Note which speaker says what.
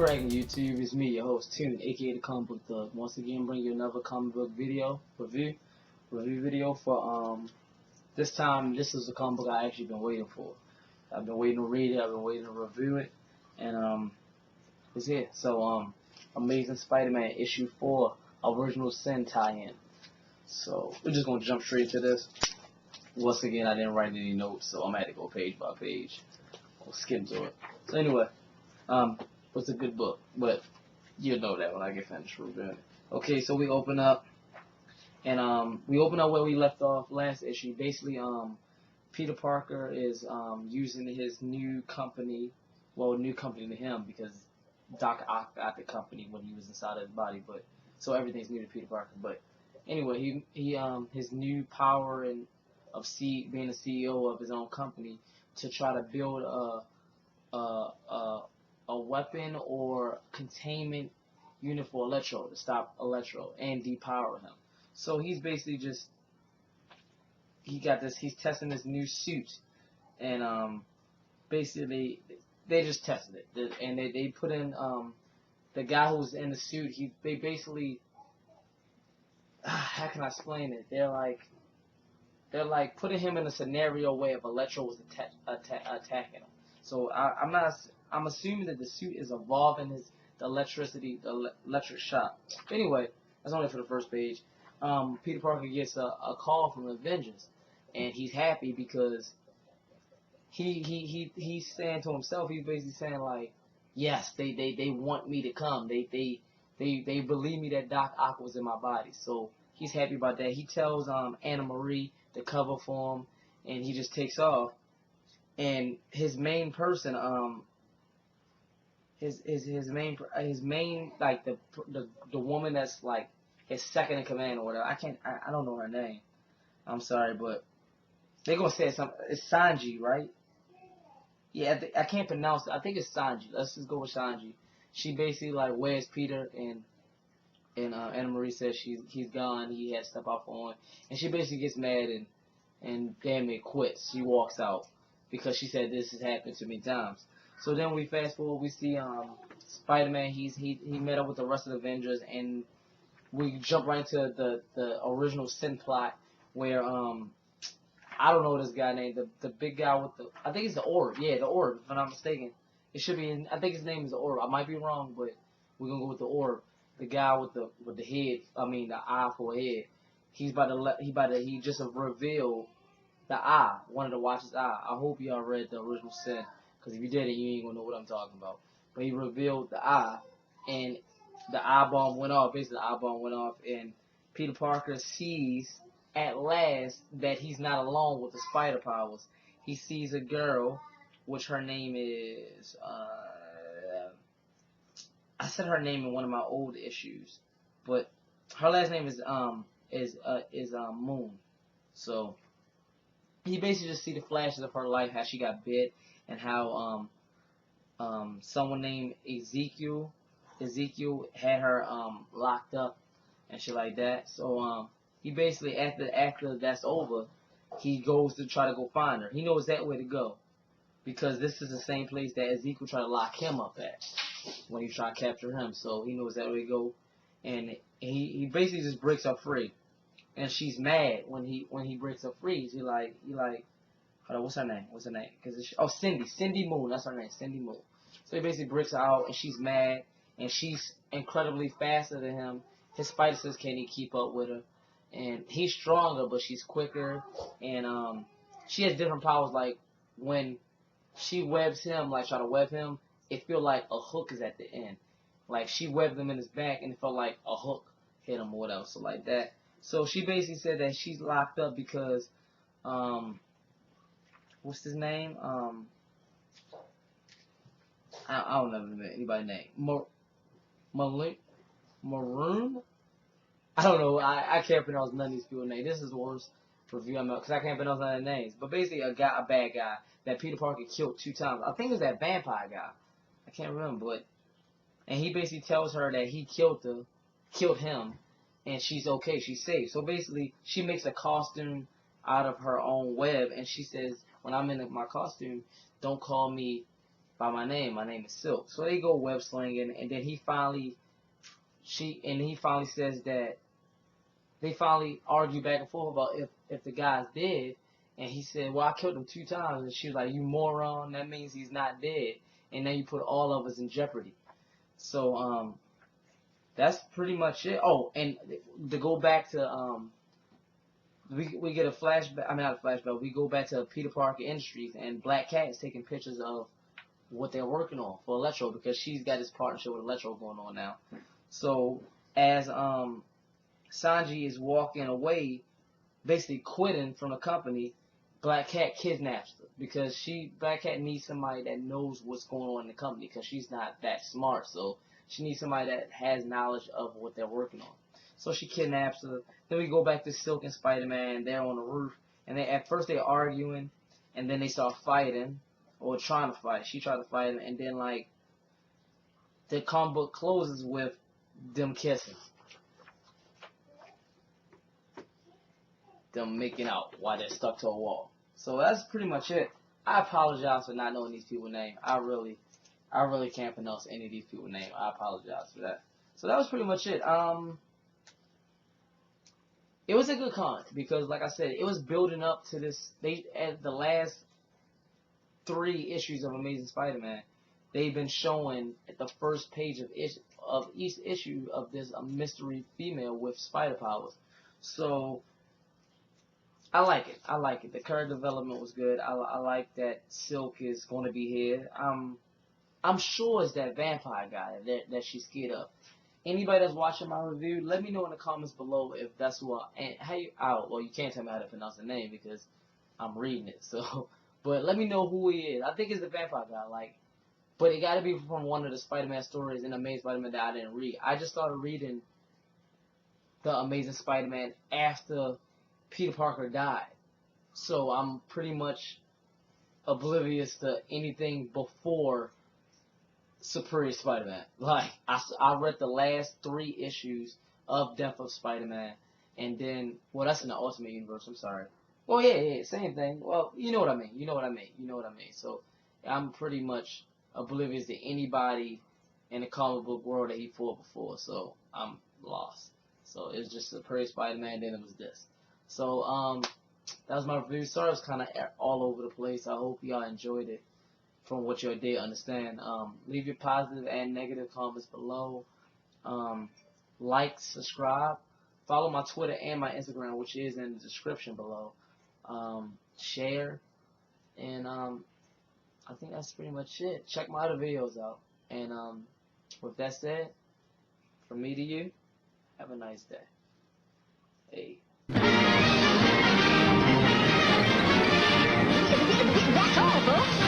Speaker 1: cracking YouTube? It's me, your host Tune, aka the Comic Book Thug. Once again, bring you another comic book review video for this time. This is the comic book I actually been waiting for. I've been waiting to read it. I've been waiting to review it, and it's here. So Amazing Spider-Man issue 4, Original Sin tie-in. So we're just gonna jump straight to this. Once again, I didn't write any notes, so I'm gonna have to go page by page. We'll skim through it. So anyway, it's a good book, but you'll know that when I get finished reviewing it. Okay, so we open up, and we open up where we left off last issue. Basically, Peter Parker is using his new company, new company to him because Doc Ock got the company when he was inside of his body, but so everything's new to Peter Parker. But anyway, he his new power and being the CEO of his own company to try to build a weapon or containment unit for Electro to stop Electro and depower him. So he's basically he's testing this new suit, and basically they just tested it, and they put in the guy who's in the suit. They basically how can I explain it? They're like putting him in a scenario where if Electro was attacking him. So I'm assuming that the suit is evolving the electric shock. But anyway, that's only for the first page. Peter Parker gets a call from the Avengers, and he's happy because he's saying to himself, he's basically saying like, yes, they want me to come. They believe me that Doc Ock was in my body. So he's happy about that. He tells Anna Marie to cover for him, and he just takes off. And his main person, his main like the woman that's like his second in command or whatever. I don't know her name. I'm sorry, but they're gonna say something. It's Sanji, right? Yeah, I can't pronounce it. I think it's Sanji. Let's just go with Sanji. She basically like where's Peter, and Anna Marie says he's gone. He had to step out for him, and she basically gets mad and damn it quits. She walks out because she said this has happened too many times. So then we fast forward, we see Spider-Man. He met up with the rest of the Avengers, and we jump right into the original Sin plot where I don't know this guy named the big guy with I think it's the Orb. Yeah, the Orb. If I'm not mistaken, it should be. I think his name is the Orb. I might be wrong, but we're gonna go with the Orb. The guy with the head. I mean the eye for a head. He just revealed the eye. Wanted to watch his eye. I hope y'all read the original Sin, because if you didn't, you ain't gonna know what I'm talking about. But he revealed the eye, and the eye bomb went off. Basically, the eye bomb went off, and Peter Parker sees at last that he's not alone with the spider powers. He sees a girl, which her name is I said her name in one of my old issues, but her last name is Moon. So he basically just see the flashes of her life, how she got bit, and how someone named Ezekiel had her locked up and shit like that. So he basically after that's over, he goes to try to go find her. He knows that way to go because this is the same place that Ezekiel tried to lock him up at when he was trying to capture him. So he knows that way to go, and he basically just breaks her free. And she's mad when he breaks her free. He like, hold on, what's her name? Cause Cindy Moon. That's her name, Cindy Moon. So he basically breaks her out, and she's mad, and she's incredibly faster than him. His spider sense can't even keep up with her, and he's stronger, but she's quicker, and she has different powers. Like when she webs him, like try to web him, it feel like a hook is at the end. Like she webbed him in his back, and it felt like a hook hit him or whatever, so like that. So she basically said that she's locked up because, what's his name? I don't know anybody's name. Maroon? I don't know. I can't pronounce none of these people's names. This is the worst review I'm because I can't pronounce none of their names. But basically, a bad guy that Peter Parker killed 2 times. I think it was that vampire guy. I can't remember, and he basically tells her that he killed him, and she's okay. She's safe. So basically, she makes a costume out of her own web, and she says, "When I'm in my costume, don't call me by my name. My name is Silk. So they go web slinging, and then he finally says that they finally argue back and forth about if the guy's dead. And he said, well, I killed him 2 times. And she was like, you moron, that means he's not dead. And then you put all of us in jeopardy. So, that's pretty much it. Oh, and to go back to, we get a flashback, I mean, not a flashback, we go back to Peter Parker Industries, and Black Cat is taking pictures of what they're working on for Electro, because she's got this partnership with Electro going on now. So, as, Sanji is walking away, basically quitting from the company, Black Cat kidnaps her because Black Cat needs somebody that knows what's going on in the company because she's not that smart. So she needs somebody that has knowledge of what they're working on. So she kidnaps her. Then we go back to Silk and Spider-Man. They're on the roof, and at first they're arguing, and then they start fighting or trying to fight. She tried to fight him, and then like the comic book closes with them kissing. Them making out while they're stuck to a wall. So that's pretty much it. I apologize for not knowing these people's names. I really can't pronounce any of these people's names. I apologize for that. So that was pretty much it. It was a good comic because, like I said, it was building up to this. At the last 3 issues of Amazing Spider-Man, they've been showing at the first page of each issue of this a mystery female with spider powers. So I like it. I like it. The character development was good. I like that Silk is going to be here. I'm sure it's that vampire guy that she's scared of. Anybody that's watching my review, let me know in the comments below if that's what. And well, you can't tell me how to pronounce the name because I'm reading it. So, but let me know who he is. I think it's the vampire guy. But it got to be from one of the Spider-Man stories in Amazing Spider-Man that I didn't read. I just started reading the Amazing Spider-Man after Peter Parker died. So I'm pretty much oblivious to anything before Superior Spider-Man. I read the last 3 issues of Death of Spider-Man, and then, well, that's in the Ultimate Universe, I'm sorry. Well, yeah, same thing. Well, you know what I mean. So I'm pretty much oblivious to anybody in the comic book world that he fought before, so I'm lost. So it was just Superior Spider-Man, then it was this. So, that was my review. Sorry it was kind of all over the place. I hope y'all enjoyed it from what you did understand. Leave your positive and negative comments below. Like, subscribe. Follow my Twitter and my Instagram, which is in the description below. Share. And I think that's pretty much it. Check my other videos out. And with that said, from me to you, have a nice day. Hey.
Speaker 2: That's all, folks.